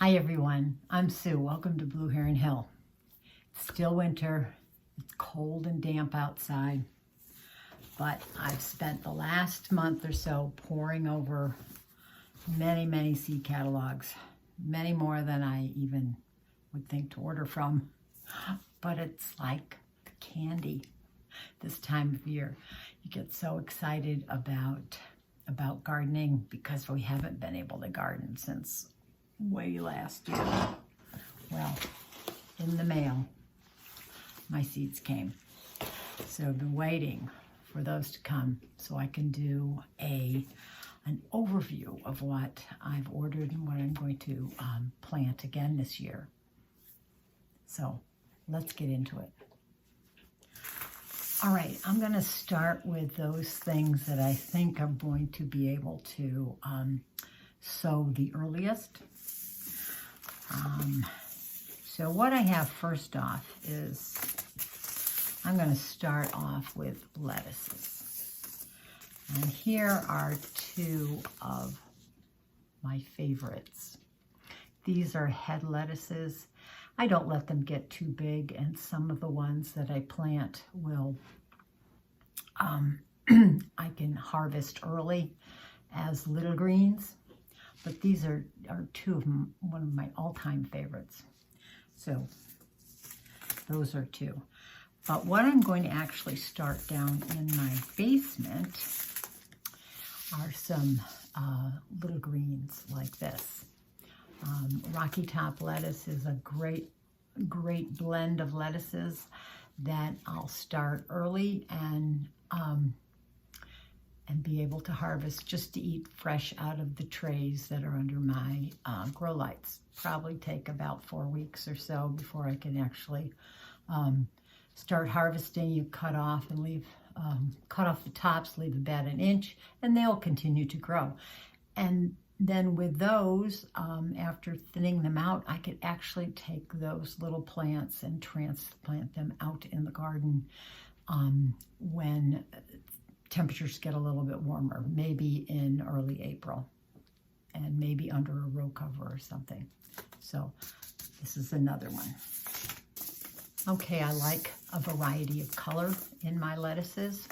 Hi everyone, I'm Sue. Welcome to Blue Heron Hill. It's still winter, it's cold and damp outside, but I've spent the last month or so poring over many seed catalogs, many more than I even would think to order from, but it's like candy this time of year. You get so excited about gardening because we haven't been able to garden since way last year. Well, in the mail, my seeds came. So I've been waiting for those to come so I can do an overview of what I've ordered and what I'm going to plant again this year. So let's get into it. All right, I'm going to start with those things that I think I'm going to be able to sow the earliest. So what I have first off is I'm going to start off with lettuces. And here are two of my favorites. These are head lettuces. I don't let them get too big, and some of the ones that I plant will, I can harvest early as little greens. But these are two of them, one of my all-time favorites. So those are two. But what I'm going to actually start down in my basement are some little greens like this. Rocky Top lettuce is a great blend of lettuces that I'll start early and be able to harvest just to eat fresh out of the trays that are under my grow lights. Probably take about 4 weeks or so before I can actually start harvesting. You cut off and leave, cut off the tops, leave about 1 inch, and they'll continue to grow. And then with those, after thinning them out, I could actually take those little plants and transplant them out in the garden when temperatures get a little bit warmer, maybe in early April, and maybe under a row cover or something. So this is another one. Okay, I like a variety of color in my lettuces.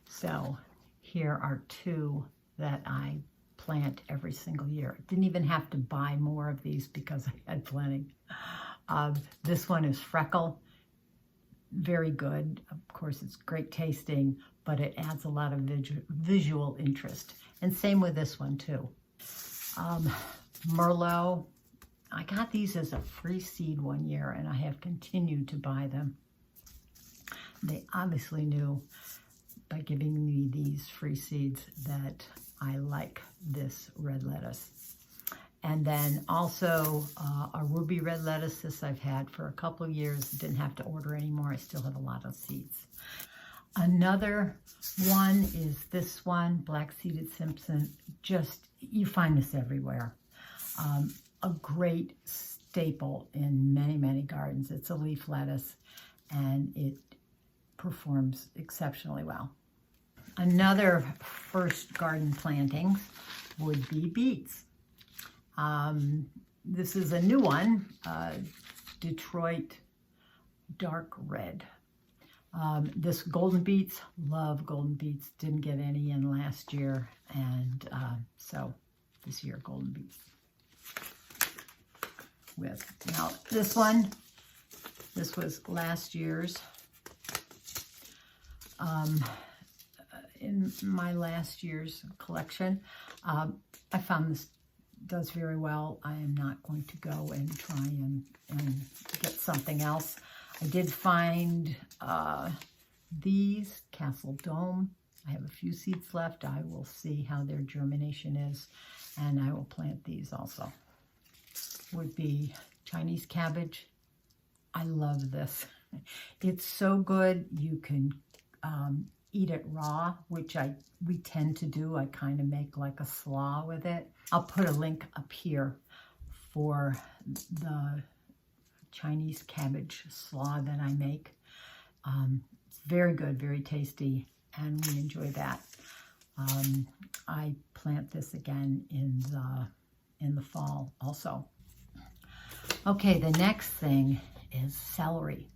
So here are two that I plant every single year. Didn't even have to buy more of these because I had plenty. This one is Freckle. Very good. Of course, it's great tasting, but it adds a lot of visual interest. And same with this one too. Merlot. I got these as a free seed one year, and I have continued to buy them. They obviously knew by giving me these free seeds that I like this red lettuce. And then also a ruby red lettuce. This I've had for a couple of years. Didn't have to order anymore. I still have a lot of seeds. Another one is this one, Black Seeded Simpson. Just, you find this everywhere. A great staple in many gardens. It's a leaf lettuce and it performs exceptionally well. Another first garden plantings would be beets. This is a new one, Detroit Dark Red. This golden beets, love golden beets. Didn't get any in last year, and so this year golden beets. Now this one, this was last year's. In my last year's collection, I found this does very well. I am not going to go and try and get something else. I did find these Castle Dome. I have a few seeds left. I will see how their germination is, and I will plant these also. Would be Chinese cabbage. I love this. It's so good. You can eat it raw, which we tend to do. I kind of make like a slaw with it. I'll put a link up here for the Chinese cabbage slaw that I make. It's very good, very tasty, and we enjoy that. I plant this again in the fall also. Okay, the next thing is celery.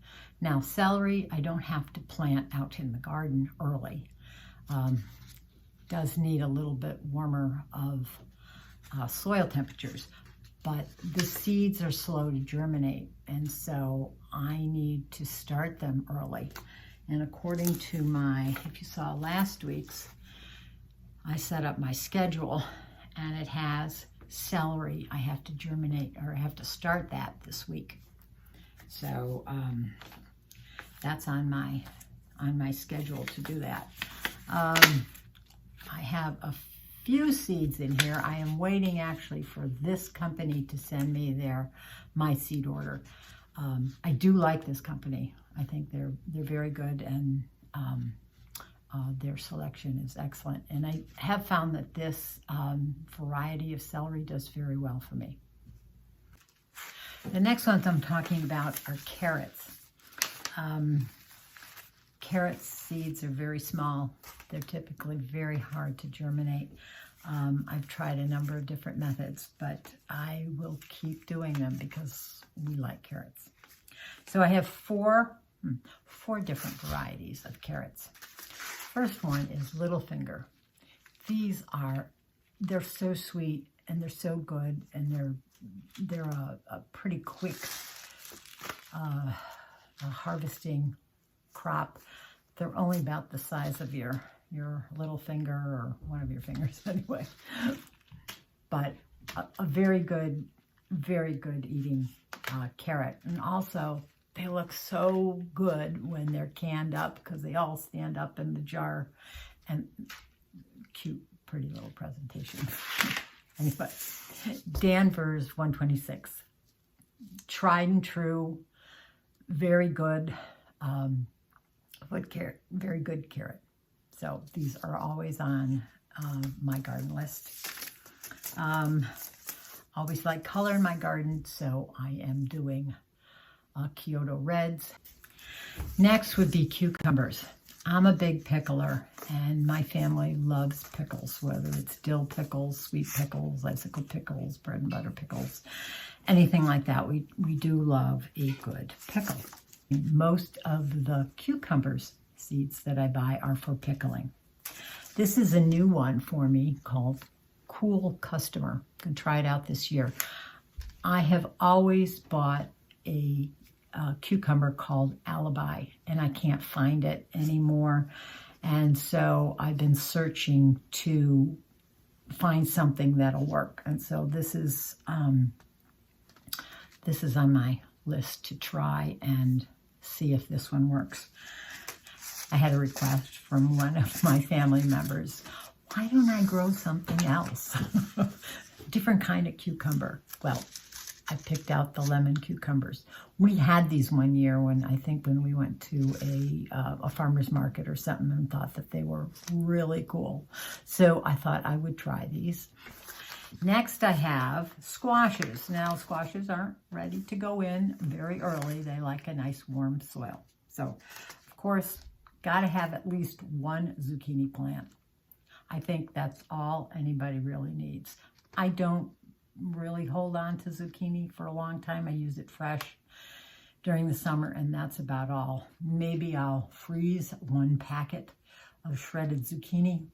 Now, celery, I don't have to plant out in the garden early. Does need a little bit warmer of soil temperatures, but the seeds are slow to germinate, and so I need to start them early. And according to if you saw last week's, I set up my schedule, and it has celery. I have to germinate, or I have to start that this week. So that's on my schedule to do that. I have a few seeds in here. I am waiting actually for this company to send me my seed order. I do like this company. I think they're very good, and their selection is excellent. And I have found that this variety of celery does very well for me. The next ones I'm talking about are carrots. Carrot seeds are very small. They're typically very hard to germinate. I've tried a number of different methods, but I will keep doing them because we like carrots. So I have four different varieties of carrots. First one is Littlefinger. They're so sweet, and they're so good, and they're a pretty quick harvesting crop. They're only about the size of your little finger, or one of your fingers anyway. But a very good eating carrot. And also, they look so good when they're canned up, because they all stand up in the jar, and cute, pretty little presentation. Anyway, Danvers 126. Tried and true, very good. Very good carrot. So these are always on my garden list. Always like color in my garden, so I am doing Kyoto Reds. Next would be cucumbers. I'm a big pickler, and my family loves pickles, whether it's dill pickles, sweet pickles, icicle pickles, bread and butter pickles, anything like that. We do love a good pickle. Most of the cucumbers seeds that I buy are for pickling. This is a new one for me called Cool Customer. You can try it out this year. I have always bought a cucumber called Alibi, and I can't find it anymore. And so I've been searching to find something that'll work. And so this is on my list to try and see if this one works. I had a request from one of my family members. Why don't I grow something else? Different kind of cucumber. Well, I picked out the lemon cucumbers. We had these one year when we went to a farmer's market or something, and thought that they were really cool. So I thought I would try these. Next I have squashes. Now squashes aren't ready to go in very early. They like a nice warm soil. So of course, got to have at least one zucchini plant. I think that's all anybody really needs. I don't really hold on to zucchini for a long time. I use it fresh during the summer, and that's about all. Maybe I'll freeze one packet of shredded zucchini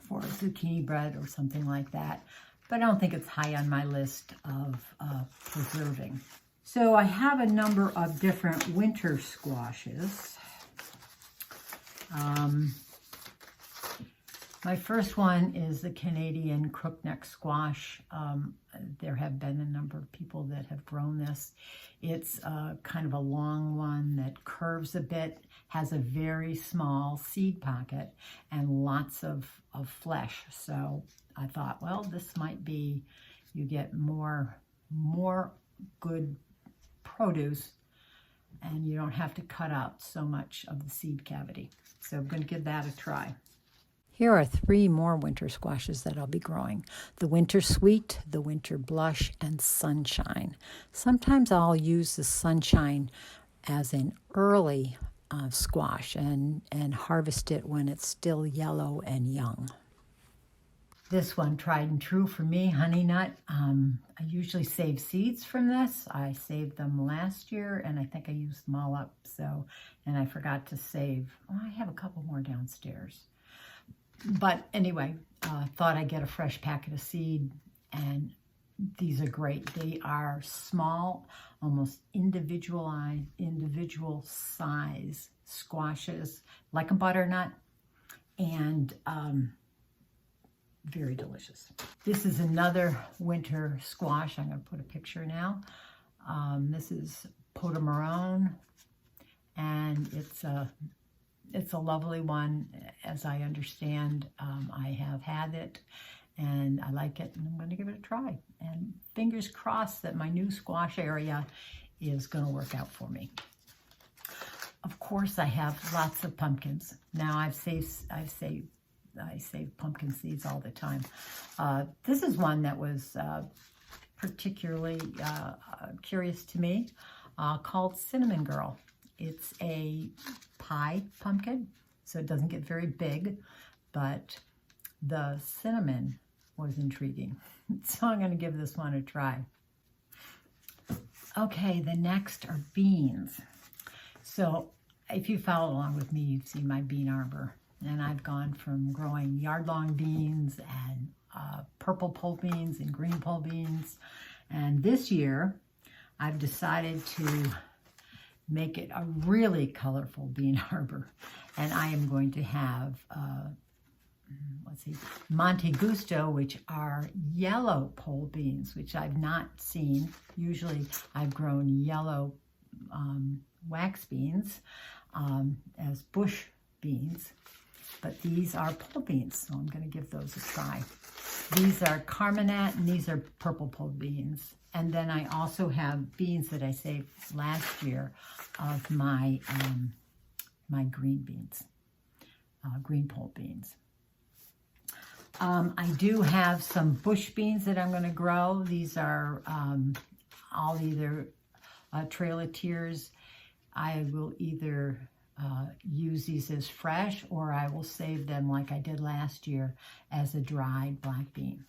for zucchini bread or something like that. But I don't think it's high on my list of preserving. So I have a number of different winter squashes. My first one is the Canadian crookneck squash. There have been a number of people that have grown this. It's kind of a long one that curves a bit, has a very small seed pocket, and lots of flesh. So I thought, well, this might be, you get more good produce, and you don't have to cut out so much of the seed cavity. So I'm going to give that a try. Here are 3 more winter squashes that I'll be growing. The Winter Sweet, the Winter Blush, and Sunshine. Sometimes I'll use the Sunshine as an early squash and harvest it when it's still yellow and young. This one, tried and true for me, honey nut. I usually save seeds from this. I saved them last year and I think I used them all up. So, and I forgot to save. Oh, I have a couple more downstairs. But anyway, thought I'd get a fresh packet of seed, and these are great. They are small, almost individual size squashes, like a butternut, and very delicious. This is another winter squash. I'm going to put a picture now. This is Potamarone, and it's a lovely one. As I understand, I have had it and I like it, and I'm going to give it a try. And fingers crossed that my new squash area is going to work out for me. Of course, I have lots of pumpkins. Now I save pumpkin seeds all the time. This is one that was particularly curious to me, called Cinnamon Girl. It's a pie pumpkin, so it doesn't get very big, but the cinnamon was intriguing. So I'm going to give this one a try. Okay, the next are beans. So if you follow along with me, you've seen my bean arbor. And I've gone from growing yard-long beans and purple pole beans and green pole beans. And this year, I've decided to make it a really colorful bean arbor. And I am going to have, Monte Gusto, which are yellow pole beans, which I've not seen. Usually, I've grown yellow wax beans as bush beans. But these are pole beans, so I'm going to give those a try. These are Carmenette, and these are purple pole beans. And then I also have beans that I saved last year of my my green beans, green pole beans. I do have some bush beans that I'm going to grow. These are all either Trail of Tears. I will either use these as fresh, or I will save them like I did last year as a dried black bean.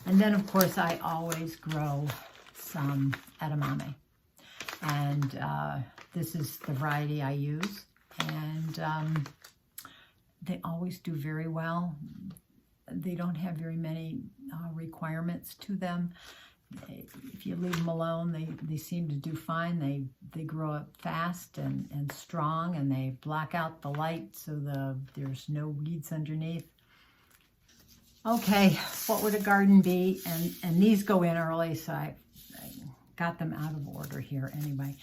And then, of course, I always grow some edamame. And this is the variety I use. And they always do very well. They don't have very many requirements to them. If you leave them alone, they seem to do fine. They grow up fast and strong, and they block out the light so there's no weeds underneath. Okay, what would a garden be? And these go in early, so I got them out of order here anyway.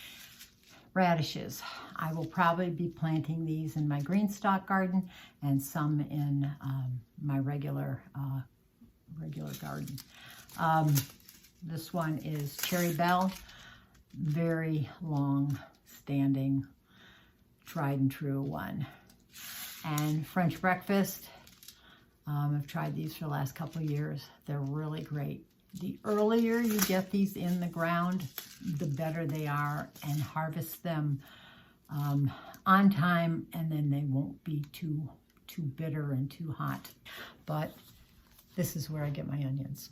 Radishes. I will probably be planting these in my green stock garden and some in my regular garden. This one is Cherry Belle, very long standing, tried and true one. And French Breakfast, I've tried these for the last couple of years. They're really great. The earlier you get these in the ground, the better they are, and harvest them on time, and then they won't be too bitter and too hot. But this is where I get my onions.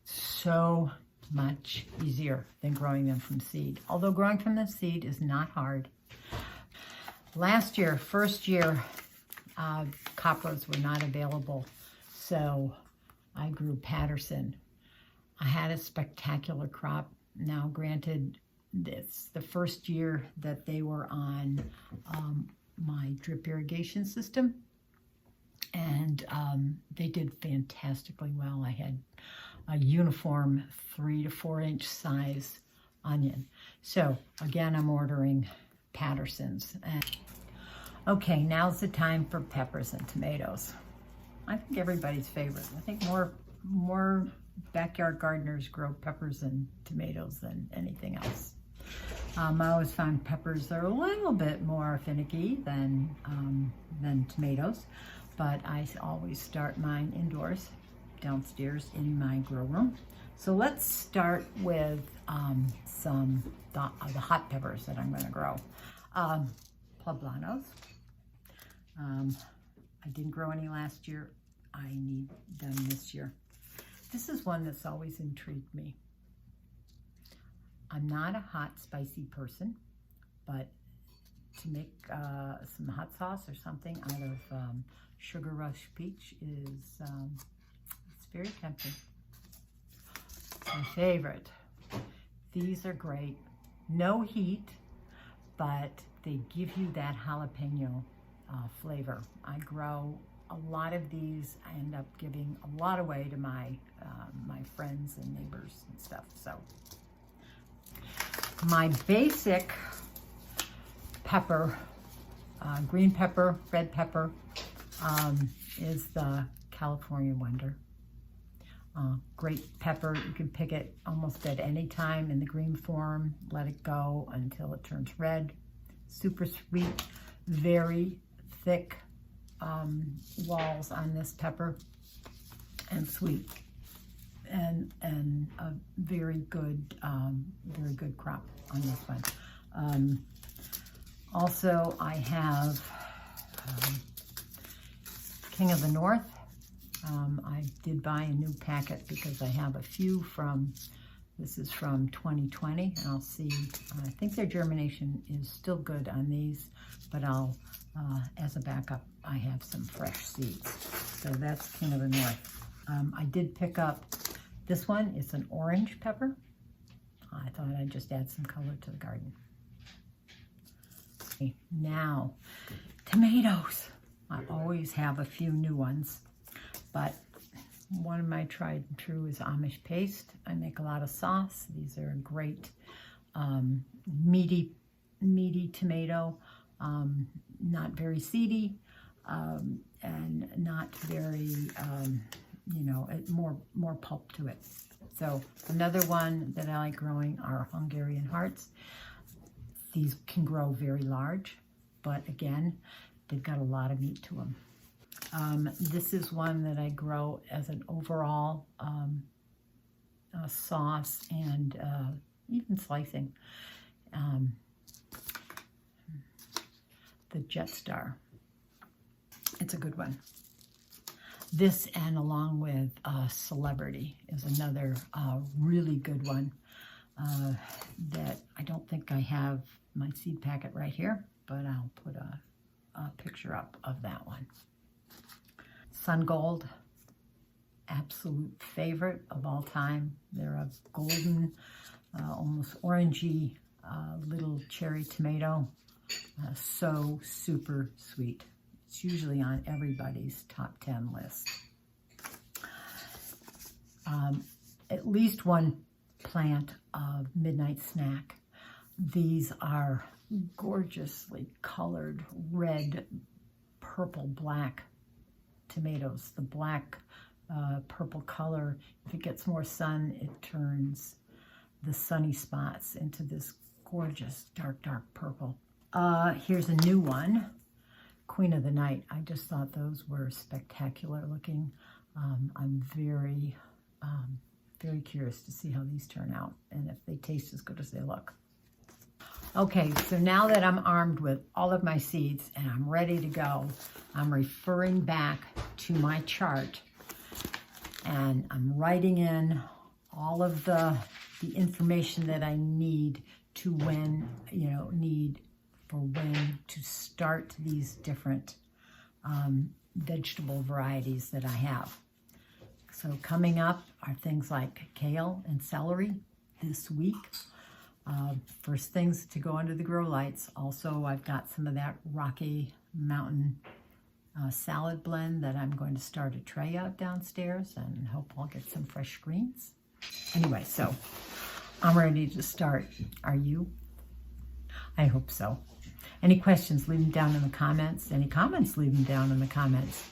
So much easier than growing them from seed. Although growing from the seed is not hard. Last year, first year, copros were not available, so I grew Patterson. I had a spectacular crop. Now, granted, it's the first year that they were on my drip irrigation system, and they did fantastically well. I had a uniform 3 to 4 inch size onion. So again, I'm ordering Pattersons. Okay, now's the time for peppers and tomatoes. I think everybody's favorite. I think more backyard gardeners grow peppers and tomatoes than anything else. I always found peppers are a little bit more finicky than tomatoes, but I always start mine indoors, downstairs in my grow room. So let's start with some of the hot peppers that I'm going to grow. Poblanos. I didn't grow any last year. I need them this year. This is one that's always intrigued me. I'm not a hot, spicy person, but to make some hot sauce or something out of Sugar Rush peach is it's very tempting. My favorite. These are great. No heat, but they give you that jalapeno flavor. I grow a lot of these. I end up giving a lot away to my my friends and neighbors and stuff. So my basic pepper, green pepper, red pepper, is the California Wonder. Great pepper. You can pick it almost at any time in the green form. Let it go until it turns red. Super sweet, very thick walls on this pepper, and sweet, and a very good crop on this one. Also, I have King of the North. I did buy a new packet because I have a few from, this is from 2020, and I'll see, I think their germination is still good on these, but I'll, as a backup, I have some fresh seeds. So that's King of the North. I did pick up this one. It's an orange pepper. I thought I'd just add some color to the garden. Okay, now, tomatoes. I always have a few new ones, but one of my tried and true is Amish paste. I make a lot of sauce. These are a great meaty tomato, not very seedy, and not very, you know, more pulp to it. So another one that I like growing are Hungarian hearts. These can grow very large, but again, they've got a lot of meat to them. This is one that I grow as an overall sauce and even slicing. The Jetstar. It's a good one. This, and along with Celebrity, is another really good one that I don't think I have my seed packet right here, but I'll put a picture up of that one. Sun Gold, absolute favorite of all time. They're a golden, almost orangey little cherry tomato. So super sweet. It's usually on everybody's top 10 list. At least one plant of Midnight Snack. These are gorgeously colored red, purple, black tomatoes. The black purple color, if it gets more sun, it turns the sunny spots into this gorgeous dark purple. Here's a new one, Queen of the Night. I just thought those were spectacular looking. I'm very curious to see how these turn out and if they taste as good as they look. Okay, so now that I'm armed with all of my seeds and I'm ready to go, I'm referring back to my chart and I'm writing in all of the information that I need to when to start these different vegetable varieties that I have. So coming up are things like kale and celery this week. First things to go under the grow lights. Also, I've got some of that Rocky Mountain salad blend that I'm going to start a tray out downstairs and hope I'll get some fresh greens. Anyway, so I'm ready to start. Are you? I hope so. Any questions, leave them down in the comments. Any comments, leave them down in the comments.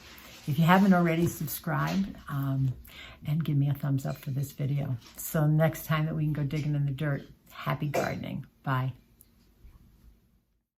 If you haven't already, subscribe and give me a thumbs up for this video. So next time that we can go digging in the dirt, happy gardening. Bye.